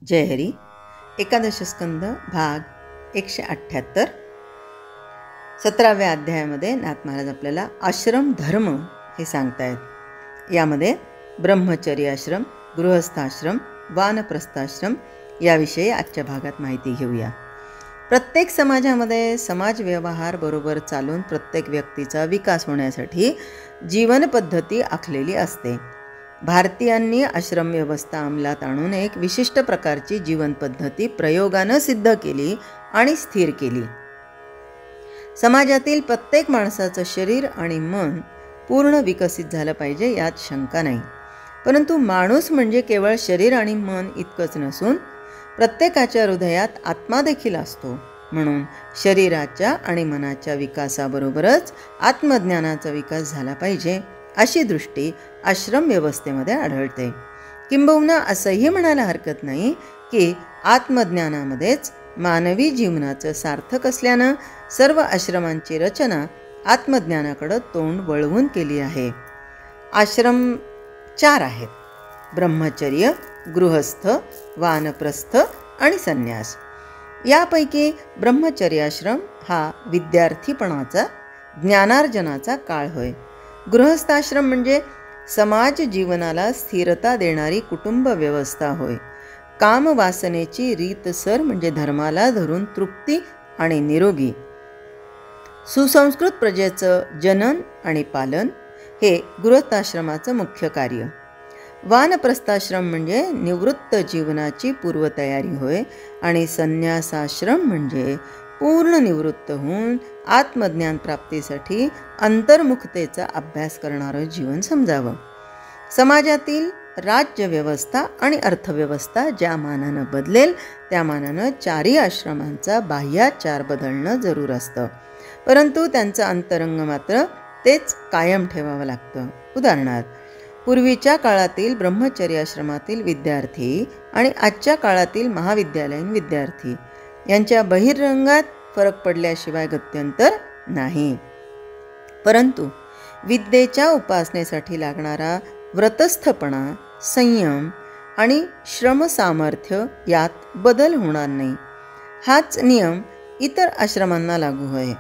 जय हरी. एकादश स्कंद भाग 178. 17व्या अध्यायामध्ये नाथ महाराज आपल्याला आश्रम धर्म हे सांगतायत. यामध्ये ब्रह्मचर्य आश्रम, गृहस्थाश्रम, वानप्रस्थाश्रम याविषयी आजच्या भागात माहिती घेऊया. प्रत्येक समाजामध्ये समाज व्यवहार बरोबर चालून प्रत्येक व्यक्तीचा विकास होण्यासाठी जीवनपद्धती आखलेली असते. भारतीयांनी आश्रम व्यवस्था अंमलात आणून एक विशिष्ट प्रकारची जीवनपद्धती प्रयोगानं सिद्ध केली आणि स्थिर केली. समाजातील प्रत्येक माणसाचं शरीर आणि मन पूर्ण विकसित झालं पाहिजे यात शंका नाही. परंतु माणूस म्हणजे केवळ शरीर आणि मन इतकंच नसून प्रत्येकाच्या हृदयात आत्मा देखील असतो. म्हणून शरीराच्या आणि मनाच्या विकासाबरोबरच आत्मज्ञानाचा विकास झाला पाहिजे अशी दृष्टी आश्रम व्यवस्थेमध्ये आढळते. किंबहुना असंही म्हणायला हरकत नाही की आत्मज्ञानामध्येच मानवी जीवनाचं सार्थक असल्यानं सर्व आश्रमांची रचना आत्मज्ञानाकडं तोंड वळवून केली आहे. आश्रम 4 आहेत: ब्रह्मचर्य, गृहस्थ, वानप्रस्थ आणि संन्यास. यापैकी ब्रह्मचर्याश्रम हा विद्यार्थीपणाचा, ज्ञानार्जनाचा काळ होय. गृहस्थाश्रम म्हणजे समाज जीवनाला स्थिरता देणारी कुटुंब व्यवस्था होय. कामवासनेची रीतसर म्हणजे धर्माला धरून तृप्ती आणि निरोगी सुसंस्कृत प्रजेचं जनन आणि पालन हे गृहस्थाश्रमाचं मुख्य कार्य. वानप्रस्थाश्रम म्हणजे निवृत्त जीवनाची पूर्वतयारी होय आणि संन्यासाश्रम म्हणजे पूर्ण निवृत्त होऊन आत्मज्ञान प्राप्तीसाठी अंतर्मुखतेचा अभ्यास करणारं जीवन समजावं. समाजातील राज्यव्यवस्था आणि अर्थव्यवस्था ज्या मानानं बदलेल त्या मानानं चारही आश्रमांचा बाह्याचार बदलणं जरूर असतं. परंतु त्यांचं अंतरंग मात्र तेच कायम ठेवावं लागतं. उदाहरणार्थ, पूर्वीच्या काळातील ब्रह्मचर्य आश्रमातील विद्यार्थी आणि आजच्या काळातील महाविद्यालयीन विद्यार्थी यांच्या बहिरंगात फरक पडल्याशिवाय गत्यंतर नाही. परंतु विद्येच्या उपासनेसाठी लागणारा व्रतस्थपणा, संयम आणि श्रमसामर्थ्य यात बदल होणार नाही. हाच नियम इतर आश्रमांना लागू होय.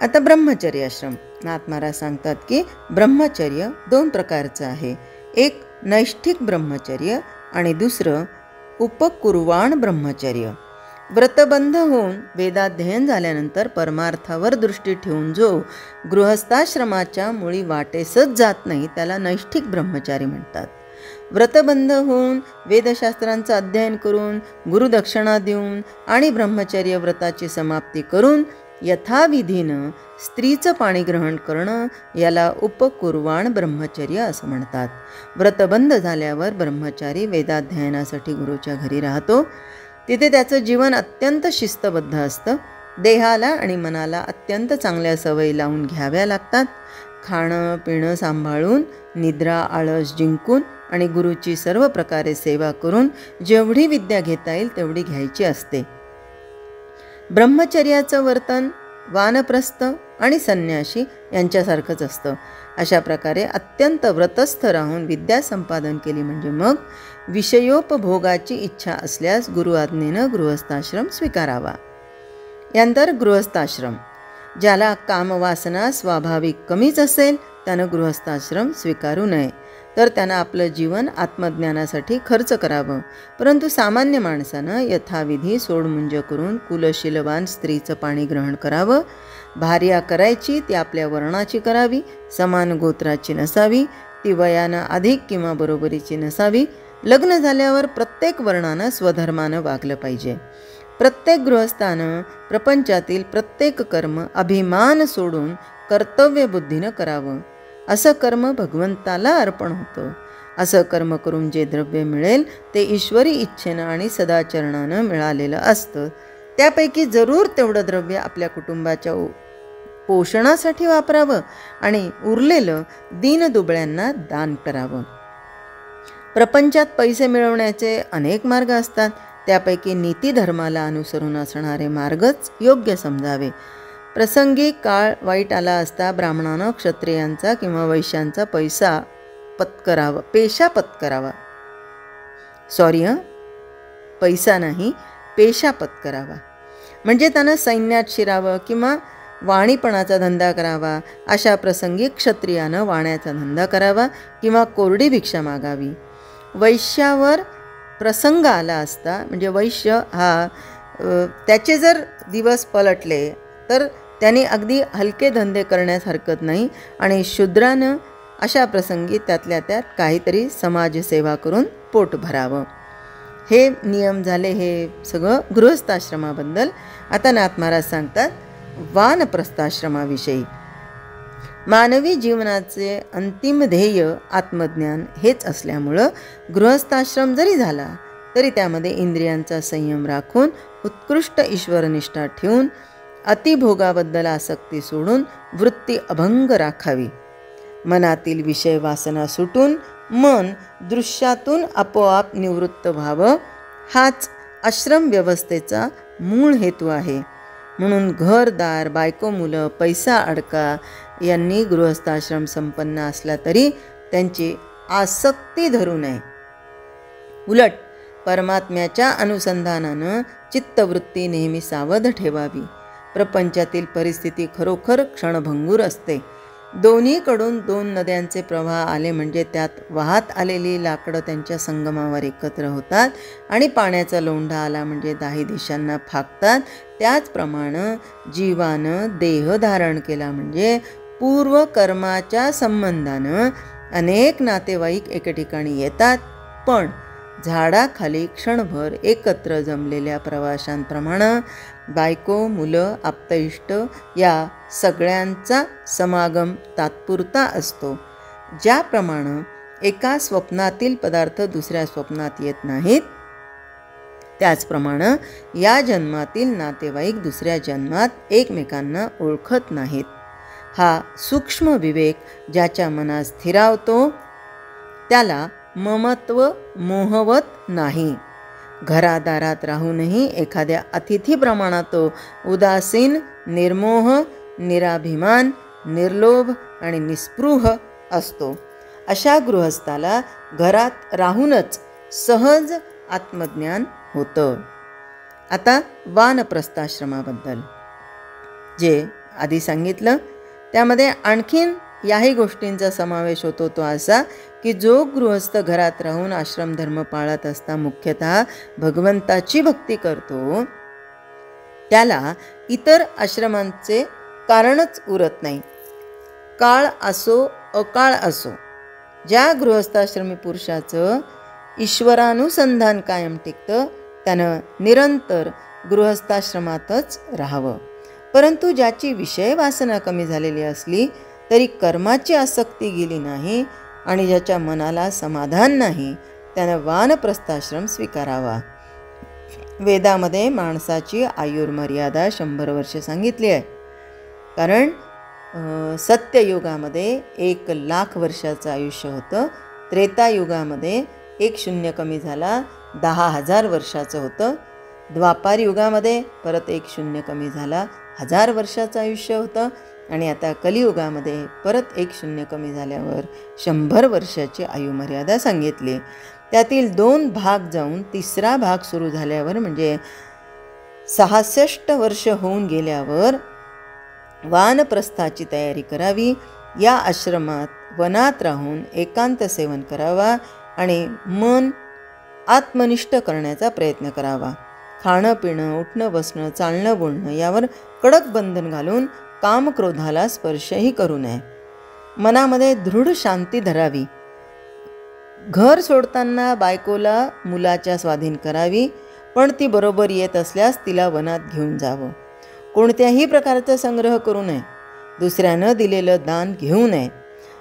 आता ब्रह्मचर्य आश्रम. नाथ महाराज सांगतात की ब्रह्मचर्य 2 प्रकारचं आहे. एक नैष्ठिक ब्रह्मचर्य आणि दुसरं उपकुर्वाण ब्रह्मचर्य. व्रतबंध होऊन वेदाध्ययन झाल्यानंतर परमार्थावर दृष्टी ठेवून जो गृहस्थाश्रमाच्या मुळी वाटेसच जात नाही त्याला नैष्ठिक ब्रह्मचारी म्हणतात. व्रतबंध होऊन वेदशास्त्रांचं अध्ययन करून गुरुदक्षिणा देऊन आणि ब्रह्मचर्य व्रताची समाप्ती करून यथाविधीनं स्त्रीचं पाणी ग्रहण करणं याला उपकुर्वाण ब्रह्मचर्य असं म्हणतात. व्रतबंध झाल्यावर ब्रह्मचारी वेदाध्ययनासाठी गुरुच्या घरी राहतो. तिथे त्याचं जीवन अत्यंत शिस्तबद्ध असतं. देहाला आणि मनाला अत्यंत चांगल्या सवयी लावून घ्याव्या लागतात. खाणं पिणं सांभाळून, निद्रा आळस जिंकून आणि गुरुची सर्व प्रकारे सेवा करून जेवढी विद्या घेता येईल तेवढी घ्यायची असते. ब्रह्मचर्याचं वर्तन वानप्रस्थ आणि संन्यासी यांच्यासारखंच असतं. अशा प्रकारे अत्यंत व्रतस्थ राहून विद्या संपादन केली म्हणजे मग विषयोपभोगाची इच्छा असल्यास गुरु आज्ञेनं गृहस्थाश्रम स्वीकारावा. यानंतर गृहस्थाश्रम. ज्याला कामवासना स्वाभाविक कमीच असेल त्यानं गृहस्थाश्रम स्वीकारू नये. तर त्यानं आपलं जीवन आत्मज्ञानासाठी खर्च करावं. परंतु सामान्य माणसानं यथाविधी सोडमुंज करून कुलशीलवान स्त्रीचं पाणी ग्रहण करावं. भार्या करायची ती आपल्या वर्णाची करावी, समान गोत्राची नसावी, ती वयानं अधिक किंवा बरोबरीची नसावी. लग्न झाल्यावर प्रत्येक वर्णानं स्वधर्मानं वागलं पाहिजे. प्रत्येक गृहस्थानं प्रपंचातील प्रत्येक कर्म अभिमान सोडून कर्तव्यबुद्धीनं करावं. असं कर्म भगवंताला अर्पण होतं. असं कर्म करून जे द्रव्य मिळेल ते ईश्वरी इच्छेनं आणि सदाचरणानं मिळालेलं असतं. त्यापैकी जरूर तेवढं द्रव्य आपल्या कुटुंबाच्या पोषणासाठी वापरावं आणि उरलेलं दीनदुबळ्यांना दान करावं. प्रपंचात पैसे मिळवण्याचे अनेक मार्ग असतात. त्यापैकी नीतिधर्माला अनुसरून असणारे मार्गच योग्य समजावे. प्रसंगी काळ वाईट आला असता ब्राह्मणानं क्षत्रियांचा किंवा वैश्यांचा पेशा पत्करावा. पैसा नाही, पेशा पत्करावा. म्हणजे त्यानं सैन्यात शिरावं किंवा वाणीपणाचा धंदा करावा. अशा प्रसंगी क्षत्रियानं वाण्याचा धंदा करावा किंवा कोरडी भिक्षा मागावी. वैश्यावर प्रसंग आला असता, म्हणजे वैश्य हा त्याचे जर दिवस पलटले तर त्याने अगदी हलके धंदे करण्यास हरकत नाही. आणि शूद्रानं अशा प्रसंगी त्यातल्या त्यात काहीतरी समाजसेवा करून पोट भरावं. हे नियम झाले हे सगळं गृहस्थाश्रमाबद्दल. आता नाथ महाराज सांगतात वानप्रस्थाश्रमाविषयी. मानवी जीवनाचे अंतिम ध्येय आत्मज्ञान हेच असल्यामुळं गृहस्थाश्रम जरी झाला तरी त्यामध्ये इंद्रियांचा संयम राखून, उत्कृष्ट ईश्वरनिष्ठा ठेवून, अतिभोगाबद्दल आसक्ती सोडून वृत्ती अभंग राखावी. मनातील विषय वासना सुटून मन दृश्यातून आपोआप निवृत्त व्हावं, हाच आश्रम व्यवस्थेचा मूळ हेतू आहे. म्हणून घरदार, बायको, मुलं, पैसा अडका यांनी गृहस्थाश्रम संपन्न असला तरी त्यांची आसक्ती धरू नये. उलट परमात्म्याच्या अनुसंधानानं चित्तवृत्ती नेहमी सावध ठेवावी. प्रपंचातील परिस्थिती खरोखर क्षणभंगूर असते. दोन्हीकडून दोन नद्यांचे प्रवाह आले म्हणजे त्यात वाहत आलेली लाकडं त्यांच्या संगमावर एकत्र होतात आणि पाण्याचा लोंढा आला म्हणजे दाही दिशांना फाकतात. त्याचप्रमाणे जीवानं देह धारण केला म्हणजे पूर्वकर्माच्या संबंधानं अनेक नातेवाईक एके ठिकाणी येतात, पण झाडाखाली क्षणभर एकत्र जमलेल्या प्रवाशांप्रमाणे बायको, मुलं, आप्तइष्ट या सगळ्यांचा समागम तात्पुरता असतो. ज्याप्रमाणे एका स्वप्नातील पदार्थ दुसऱ्या स्वप्नात येत नाहीत, त्याचप्रमाणे या जन्मातील नातेवाईक दुसऱ्या जन्मात एकमेकांना ओळखत नाहीत. हा सूक्ष्म विवेक ज्याच्या मनात स्थिरावतो त्याला ममत्व मोहवत नाही. घरादारात राहूनही एखाद्या अतिथीप्रमाणे तो उदासीन, निर्मोह, निराभिमान, निर्लोभ आणि निस्पृह असतो. अशा गृहस्थाला घरात राहूनच सहज आत्मज्ञान होतं. आता वानप्रस्थाश्रमाबद्दल जे आधी सांगितलं त्यामध्ये आणखीन याही गोष्टींचा समावेश होतो. तो असा की जो गृहस्थ घरात राहून आश्रमधर्म पाळत असता मुख्यतः भगवंताची भक्ती करतो त्याला इतर आश्रमांचे कारणच उरत नाही. काळ असो अकाळ असो, ज्या गृहस्थाश्रमी पुरुषाचं ईश्वरानुसंधान कायम टिकतं त्यानं निरंतर गृहस्थाश्रमातच राहावं. परंतु ज्याची विषय वासना कमी झालेली असली तरी कर्माची आसक्ती गेली नाही आणि ज्याच्या मनाला समाधान नाही त्यानं वानप्रस्थाश्रम स्वीकारावा. वेदामध्ये माणसाची आयुर्मर्यादा 100 वर्षे सांगितली आहे. कारण सत्ययुगामध्ये 1,00,000 वर्षाचं आयुष्य होतं. त्रेतायुगामध्ये 1 शून्य कमी झाला 10,000 वर्षाचं होतं. द्वापार युगामध्ये परत 1 शून्य कमी झाला 1000 वर्षाचं आयुष्य होतं. आणि आता कलियुगामध्ये परत 1 शून्य कमी झाल्यावर 100 वर्षाची आयुमर्यादा सांगितली. त्यातील 2 भाग जाऊन 3रा भाग सुरू झाल्यावर म्हणजे 66 वर्ष होऊन गेल्यावर वानप्रस्थाची तयारी करावी. या आश्रमात वनात राहून एकांत सेवन करावा आणि मन आत्मनिष्ठ करण्याचा प्रयत्न करावा. खाणं पिणं, उठणं बसणं, चालणं बोलणं यावर कडक बंधन घालून कामक्रोधाला स्पर्शही करू नये. मनामध्ये दृढ शांती धरावी. घर सोडताना बायकोला मुलाच्या स्वाधीन करावी, पण ती बरोबर येत असल्यास तिला वनात घेऊन जावं. कोणत्याही प्रकारचा संग्रह करू नये. दुसऱ्यानं दिलेलं दान घेऊ नये.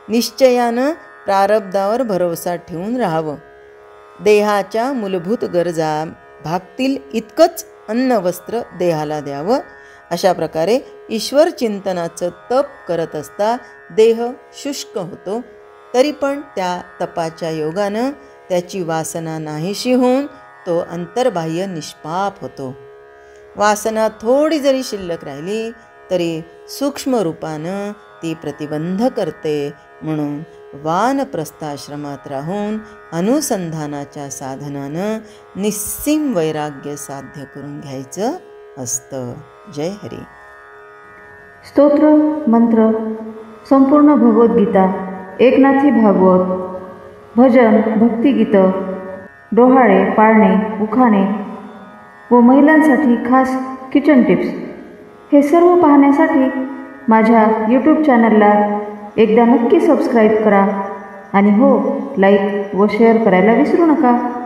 निश्चयानं प्रारब्धावर भरोसा ठेवून राहावं. देहाच्या मूलभूत गरजा भागतील इतकंच अन्न वस्त्र देहाला द्यावं. अशा प्रकारे ईश्वर चिंतनाचं तप करत असता देह शुष्क होतो, तरी पण त्या तपाच्या योगानं त्याची वासना नाहीशी होऊन तो अंतर्बाह्य निष्पाप होतो. वासना थोडी जरी शिल्लक राहिली तरी सूक्ष्म रूपानं ती प्रतिबंध करते. म्हणून वानप्रस्थाश्रमात राहून अनुसंधानाच्या साधनानं निस्सीम वैराग्य साध्य करून घ्यायचं असतं. जय हरी. स्तोत्र मंत्र संपूर्ण भगवद्गीता, एकनाथी भागवत, भजन, भक्तिगीतं, डोहाळे, पाळणे, उखाणे व महिलांसाठी खास किचन टिप्स हे सर्व पाहण्यासाठी माझ्या यूट्यूब चॅनलला एकदा नक्की सबस्क्राईब करा आणि हो, लाईक व शेअर करायला विसरू नका.